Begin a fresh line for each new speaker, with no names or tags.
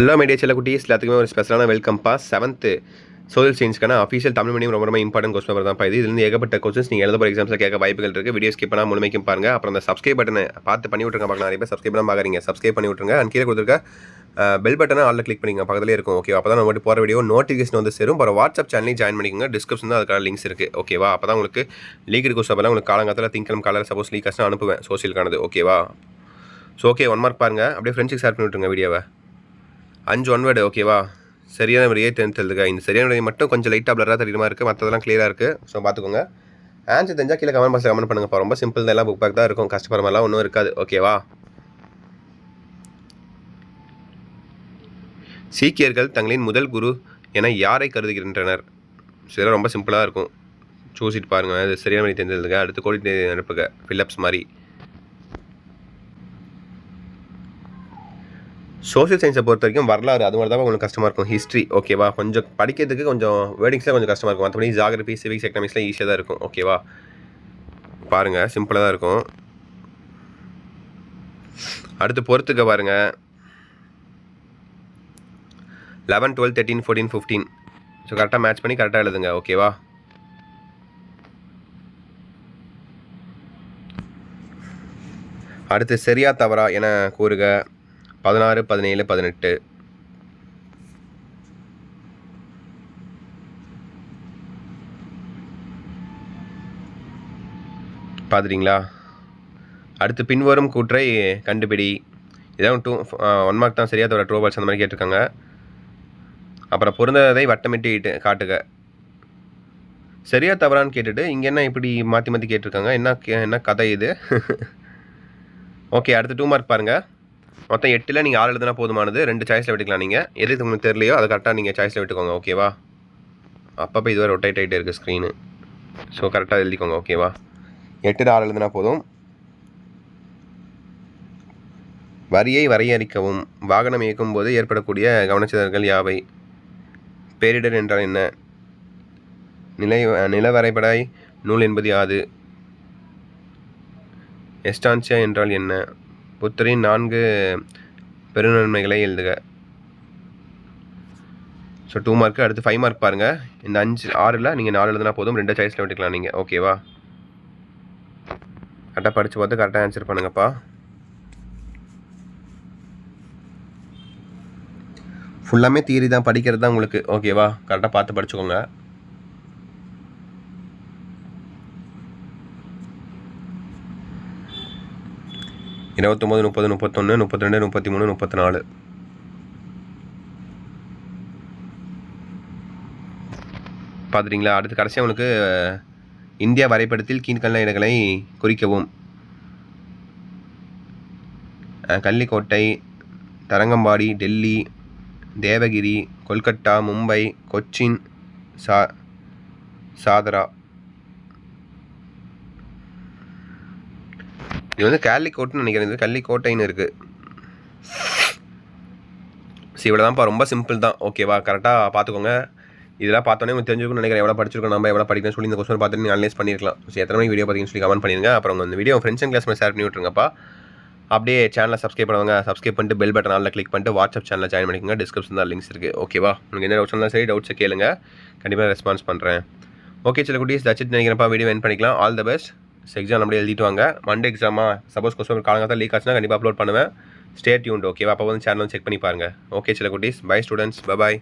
Hello media செல்ல குட்டீஸ் எல்லாத்துக்குமே ஒரு ஸ்பெஷலான வெல்கம்ப்பா. 7th சோஷியல் சயின்ஸ்க்கான அஃபிஷியல் தமிழ் மீடியம் ரொம்ப இம்பார்ட்டன்ட் கொஸ்டின் பேப்பர் தான். இதுலேருந்து ஏகப்பட்ட கொஸ்டின்ஸ் நீங்கள் எழுத போகிற எக்ஸாம்ஸில் கேட்க வாய்ப்புகள் இருக்குது. வீடியோ ஸ்கிப் பண்ணால் முழுமைக்கும் பாருங்கள். அப்புறம் அந்த சப்ஸ்கிரைப் பட்டனை பார்த்து பண்ணி விட்ருங்க. பார்க்க நிறைய பேர் சப்ஸ்கிரைப் பண்ணால் பார்க்குறீங்க. சப்ஸ்கிரைப் பண்ணி விட்ருங்க. அண்ட் கீழே கொடுத்துருக்க பெல் பட்டனை ஆல்ல கிளிக் பண்ணிங்க, பக்கத்துலேயே இருக்கும். ஓகே, அப்போ தான் நம்ம போகிற வீடியோ நோட்டிஃபிகேஷன் வந்து சேரும். அப்புறம் வாட்ஸ்அப் சேனலையும் ஜாயின் பண்ணிக்கோங்க. டிஸ்கிரிப்ஷன் தான் அதுக்கான லிங்க்ஸ் இருக்குது. ஓகேவா? அப்போ தான் உங்களுக்கு லீக் கொஸ்டின் பேப்பர்லாம் உங்களுக்கு காலங்காலத்தில் திங்கக்கிழமை காலையில் சப்போஸ் லீக் ஆச்சுன்னா அனுப்புவேன் சோஷியலுக்கானது. ஓகேவா? ஸோ ஓகே, 1 மார்க் பாருங்கள். அப்படியே ஃப்ரெண்ட்ஸுக்கு ஷேர் பண்ணி விட்ருங்க வீடியோவை. 5 ஒன் வேர்டு. ஓகேவா? சரியான விடையே 10th எழுதுங்க. இந்த சரியான விடையை மட்டும் கொஞ்சம் லைட்டாக பிளராக தெரியுமா இருக்குது, மற்றதெல்லாம் கிளியராக இருக்குது. ஸோ பார்த்துக்கோங்க. ஆன்சர் தெரிஞ்சால் கீழே கமெண்ட் பாக்ஸில் கமெண்ட் பண்ணுங்கப்பா. ரொம்ப சிம்பிள் தான், எல்லாம் புக் பேக் தான் இருக்கும். கஷ்டப்படுற மாதிரிலாம் ஒன்றும் இருக்காது. ஓகேவா? சீக்கியர்கள் தங்களின் முதல் குரு என யாரை கருதுகின்றனர்? சரி, ரொம்ப சிம்பிளாக இருக்கும். சூசிட்டு பாருங்கள். அது சரியான விடை தெரிஞ்சதுங்க. அடுத்து கோடி அனுப்புங்க, ஃபில்லப்ஸ் மாதிரி. சோஷியல் சயின்ஸை பொறுத்த வரைக்கும் வரலாறு அது மாதிரி தான் உங்களுக்கு கஷ்டமாக இருக்கும். ஹிஸ்ட்ரி ஓகேவா, கொஞ்சம் படிக்கிறதுக்கு கொஞ்சம் வேர்டிங்ஸில் கொஞ்சம் கஷ்டமாக இருக்கும். மற்றபடி ஜியாகிரபி, சிவிக்ஸ், எக்கனாமிக்ஸ்லாம் ஈஸியாக தான் இருக்கும். ஓகேவா? பாருங்கள், சிம்பிளாக தான் இருக்கும். அடுத்து பொறுத்துக்க பாருங்கள். 11, 12, 13, 14, 15. ஸோ கரெக்டாக மேட்ச் பண்ணி கரெக்டாக எழுதுங்க. ஓகேவா? அடுத்து சரியா தவறா என கூறுக. 16, 17, 18. பார்த்துட்டிங்களா? அடுத்து பின்வரும் கூற்றை கண்டுபிடி. இதான் 1 மார்க் தான். சரியா தவிர ட்ரோபால்ஸ் அந்த மாதிரி கேட்டிருக்காங்க. அப்புறம் பொருந்ததை வட்டமிட்டு காட்டுக. சரியா தவறான்னு கேட்டுட்டு இங்கே என்ன இப்படி மாற்றி மாற்றி கேட்டிருக்காங்க. என்ன கதை இது? ஓகே, அடுத்து 2 மார்க் பாருங்கள். மொத்தம் 8ல் நீங்கள் 6 எழுதுனா போதுமானது. 2 சாய்ஸில் விட்டுக்கலாம். நீங்கள் எது உங்களுக்கு தெரியலையோ அதை கரெக்டாக நீங்கள் சாய்ஸில் விட்டுக்கோங்க. ஓகேவா? அப்பப்போ இதுவரை ரொட்டேட் ஆகிட்டே இருக்குது ஸ்க்ரீனு. ஸோ கரெக்டாக எழுதிக்கோங்க. ஓகேவா? 8ல் 6 எழுதுனா போதும். வரியை வரையறுக்கவும். வாகனம் இயக்கும் போது ஏற்படக்கூடிய கவனச்சிதறல்கள் யாவை? பேரிடர் என்றால் என்ன? நில வரைபட நூல் என்பது யாது? எஸ்டான்சியா என்றால் என்ன? புத்தரின் 4 பெருநன்மைகளை எழுதுக. So 2 mark. அடுத்து 5 மார்க் பாருங்கள். இந்த 5, 6ல் நீங்கள் 4 எழுதுனா போதும். 2 சாய்ஸில் விட்டுக்கலாம் நீங்கள். ஓகேவா? கரெக்டாக படித்து பார்த்து கரெக்டாக ஆன்சர் பண்ணுங்கப்பா. ஃபுல்லாமே தியரி தான், படிக்கிறது தான் உங்களுக்கு. ஓகேவா? கரெக்டாக பார்த்து படிச்சுக்கோங்க. இருபத்தொம்பது, 30, 31, 32, 33, 34. பார்த்துட்டிங்களா? அடுத்து கடைசியாக உங்களுக்கு இந்தியா வரைபடத்தில் கீழ்கண்ட இடங்களை குறிக்கவும். கள்ளிக்கோட்டை, தரங்கம்பாடி, டெல்லி, தேவகிரி, கொல்கட்டா, மும்பை, கொச்சின், சாதரா. இது வந்து கேலிக்கோட்னு நினைக்கிறேன். இது கள்ளிக்கோட்டைன்னு இருக்குது. இவ்வளோ தான்ப்பா, ரொம்ப சிம்பிள் தான். ஓகேவா? கரெக்டாக பார்த்துக்கோங்க. இதெல்லாம் பார்த்தோன்னே உங்களுக்கு தெரிஞ்சுக்கணும்னு நினைக்கிறேன். எவ்வளோ படிச்சிருக்கோம், நம்ம எவ்வளோ படிக்கணும்னு சொல்லி இந்த கொஸ்டின் பார்த்துட்டு நீங்கள் அனலைஸ் பண்ணியிருக்கலாம். ஸோ எத்தனை மணிக்கு வீடியோ பார்த்தீங்கன்னு சொல்லி கமெண்ட் பண்ணிடுங்க. அப்புறம் இந்த video friends and class share பண்ணி விட்ருங்கப்பா. அப்படியே சேனலை சப்ஸ்கிரைப் பண்ணுவாங்க. சப்ஸ்கிரைப் பண்ணிட்டு பெல் பட்டன் ஆல்ல கிளிக் பண்ணிட்டு வாட்ஸ்அப் சேனலில் ஜாயின் பண்ணிக்கோங்க. டிஸ்கிரிப்ஷன் தான் லிங்க்ஸ் இருக்குது. ஓகேவா? உங்களுக்கு என்ன டவுட்ஸ் இருந்தாலும் சரி, டவுட்ஸை கேளுங்க. கண்டிப்பாக ரெஸ்பான்ஸ் பண்ணுறேன். ஓகே சில குட்டீஸ், தச்சிட்டு நினைக்கிறப்பா வீடியோ என் பண்ணிக்கலாம். All the best. எக்ஸாம் அப்படியே எழுதிட்டு வாங்க. மண்டே எக்ஸாமா சப்போஸ் கொஸ்டின் காலங்காலத்தில் லீக் ஆச்சுன்னா கண்டிப்பாக அப்லோட் பண்ணுவேன். Stay tuned. ஓகேவா? அப்போ வந்து சேனல் செக் பண்ணி பாருங்கள். ஓகே சில குட்டீஸ், பை ஸ்டூடெண்ட்ஸ், பை.